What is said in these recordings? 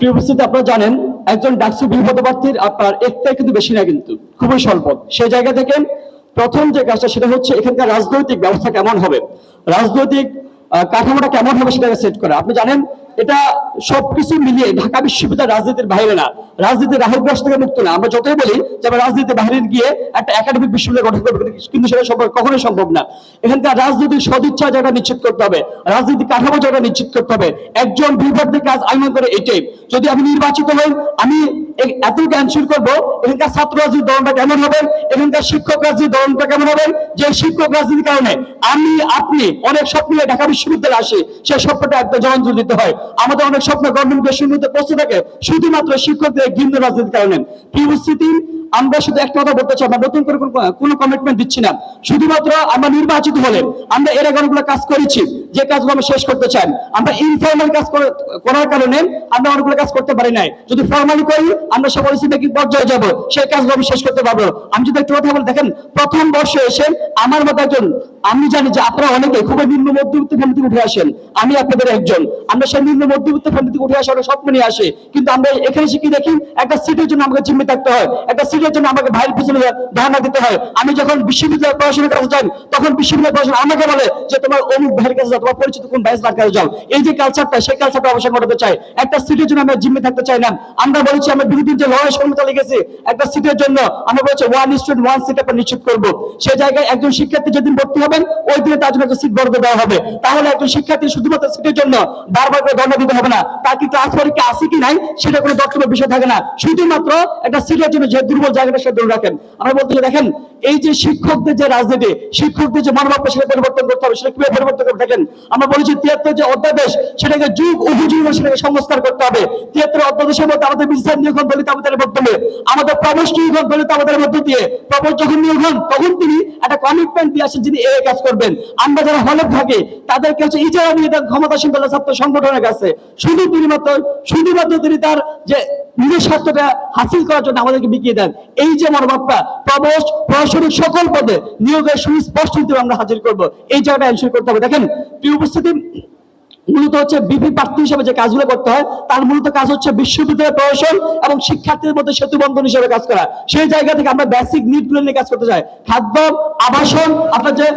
প্রিয় উপস্থিতি, আপনারা জানেন একজন ডাকসু বিল পদপ্রার্থীর আপনার একটাই কিন্তু বেশি না, কিন্তু খুবই স্বল্প। সেই জায়গা থেকে প্রথম যে কাজটা সেটা হচ্ছে এখানকার রাজনৈতিক ব্যবস্থা কেমন হবে, রাজনৈতিক কাঠামোটা কেমন হবে সেটাকে সেট করা। আপনি জানেন এটা সবকিছু মিলিয়ে ঢাকা বিশ্ববিদ্যালয় রাজনীতির বাইরে না, রাজনীতির রাহুগ্রাস থেকে মুক্ত না। আমরা যতই বলি যে আমরা রাজনীতির বাইরে গিয়ে একটা একাডেমিক বিশ্ববিদ্যালয় গঠন করবো, কিন্তু সেটা কখনোই সম্ভব না। এখানকার রাজনৈতিক সদিচ্ছা যেটা নিশ্চিত করতে হবে, রাজনীতি কাঠামো যেটা নিশ্চিত করতে হবে। একজন বিলপ্রার্থীর কাজ আমি মনে করি এটাই। যদি আমি নির্বাচিত হই, আমি এত জ্ঞানশীল করবো এখানকার ছাত্র রাজনীতির ধরনটা কেমন হবে, এখানকার শিক্ষক রাজনীতির ধরনটা কেমন হবে। যে শিক্ষক রাজনীতির কারণে আমি আপনি অনেক স্বপ্ন ঢাকা বিশ্ববিদ্যালয়ে আসি, সেই স্বপ্নটা একটা জলাঞ্জলি দিতে হয়। আমাদের অনেক স্বপ্ন গভর্নমেন্ট মধ্যে পৌঁছে থাকে শুধুমাত্র শিক্ষকদের ঘৃণ্য রাজনীতির কারণে। কি উপস্থিতি, আমরা শুধু একটা কথা বলতে চাই, আমরা নতুন করে কোনো কমিটমেন্ট দিচ্ছি না। শুধুমাত্র আমরা নির্বাচিত হলে আমরা এর আগে অনেকগুলো কাজ করেছি, যে কাজগুলো আমরা শেষ করতে চাই। আমরা ইনফর্মাল কাজ করার কারণে আমরা অনেকগুলো কাজ করতে পারি নাই। যদি ফর্মালি করি আমরা সব বেকিং পর্যায়ে যাবো, সেই কাজগুলো আমি শেষ করতে পারবো। আমি যদি একটু কথা বলি, দেখেন প্রথম বর্ষে এসে আমার মতো একজন, আমি জানি যে আপনারা অনেকে খুবই নিম্ন মধ্যবিত্ত ফ্যামিলি থেকে উঠে আসেন, আমি আপনাদের একজন। আমরা সেই নিম্ন মধ্যবিত্ত ফ্যামিলি থেকে উঠে আসা অনেক স্বপ্ন নিয়ে আসি, কিন্তু আমরা এখানে শিখি দেখি একটা সিটের জন্য আমাকে জিম্মি থাকতে হয়, একটা সিটের জন্য আমাকে ভাইয়ের পিছনে ধারণা দিতে হয়। আমি যখন বিশ্ববিদ্যালয় পড়াশোনার কাছে যাই তখন বিশ্ববিদ্যালয় পড়াশোনা আমাকে বলে যে তোমার অমুক ভাইয়ের কাছে যাও, তোমার পরিচিত কোন ভাইয়ের কাছে যাও। এই যে কালচারটা, সেই কালচারটা অবশ্যই ঘটাতে চাই। একটা সিটের জন্য আমরা জিম্মি থাকতে চাই না। আমরা বলেছি, আমরা বিরোধী যে লড়াই সংগ্রাম চালিয়ে গেছি একটা সিটের জন্য, আমরা বলেছি ওয়ান স্টুডেন্ট ওয়ান সিট আমরা নিশ্চিত করবো। সেই জায়গায় একজন শিক্ষার্থী যেদিন ভর্তি হবেন ওই দিনে তার জন্য একটা সিট বরাদ্দ দেওয়া হবে। তাহলে একজন শিক্ষার্থী শুধুমাত্র সিটের জন্য বারবার করে ধর্ণা দিতে হবে না। তার কি ক্লাস পরীক্ষা আছে কি নাই সেটা কোনো দর্শনের বিষয় থাকে না, শুধুমাত্র একটা সিটের জন্য যে দুর্বল জায়গাটা সে ধরে রাখেন। আমরা বলতে চাই, দেখেন এই যে শিক্ষকদের যে রাজনীতি, শিক্ষকদের যে মনোভাব সেটা পরিবর্তন করতে হবে। সেটা কিভাবে পরিবর্তন করতে থাকেন, আমরা বলেছি 73 যে অধ্যাদেশ সেটাকে যুগ উপযোগী সেটাকে সংস্কার করতে হবে। 73 অধ্যাদেশের মধ্যে আমাদের বিচার নিয়োগ দলিত আমাদের মাধ্যমে, আমাদের প্রবেশ নিয়োগ দলিত আমাদের মধ্য দিয়ে, প্রবেশ যখন নিয়োগ হন তখন তিনি একটা কমিটমেন্ট দিয়ে আসেন যিনি এই কাজ করবেন। আমরা যারা হলে থাকি তাদেরকে হচ্ছে ইজারা নিয়ে দেন ক্ষমতাসীন দলের ছাত্র সংগঠনের কাছে, শুধুমাত্র তিনি তার যে নিজের স্বার্থটা হাসিল করার জন্য আমাদেরকে বিকিয়ে দেন। এই যে মনোভাবটা প্রবেশ প্রশাসনিক সকল পদে নিয়োগের সুস্পষ্ট আমরা হাজির করব, এই জায়গাটা এনশিওর করতে হবে। দেখেন প্রিয় উপস্থিতি, মূলত হচ্ছে বিপি প্রার্থী হিসেবে যে কাজগুলো করতে হয় তার মূলত কাজ হচ্ছে বিশ্ববিদ্যালয় প্রশাসন এবং শিক্ষার্থীদের মধ্যে সেতু বন্ধন হিসেবে কাজ করা। সেই জায়গা থেকে আমরা বেসিক নিডগুলো নিয়ে কাজ করতে চাই। খাদ্য, আবাসন, আপনার যে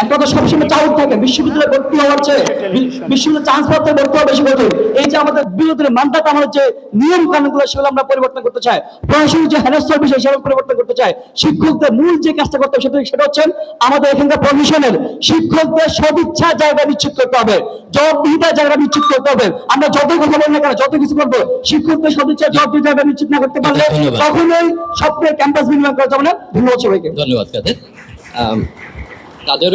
একটা তো সবসময় চাউল থাকে, বিশ্ববিদ্যালয়ে ভর্তি হওয়ার চেয়ে বিশ্ববিদ্যালয় চান্স পাতে ভর্তি হওয়া বেশি কঠিন। এই যে আমাদের বিরোধীর মানদাতা, আমাদের যে নিয়ম কানুনগুলো সেগুলো আমরা পরিবর্তন করতে চাই। প্রশাসনিক যে হেনস্থার বিষয় সেগুলো পরিবর্তন করতে চাই। শিক্ষকদের মূল যে কাজটা করতে হবে সেটা হচ্ছে আমাদের এখানকার প্রশাসনের শিক্ষকদের সদিচ্ছা জায়গা নিশ্চিত করতে হবে, জবাবদিহিতার জায়গা নিশ্চিত করতে হবে। আমরা যত কথা বলি না কেন, যত কিছু করবো, শিক্ষকদের সদিচ্ছা জবাবদিহিতার জায়গা নিশ্চিত না করতে পারলে কখনোই স্বপ্নের ক্যাম্পাস বিনিময় করা যাবে না। ধন্যবাদ সবাইকে। ধন্যবাদ।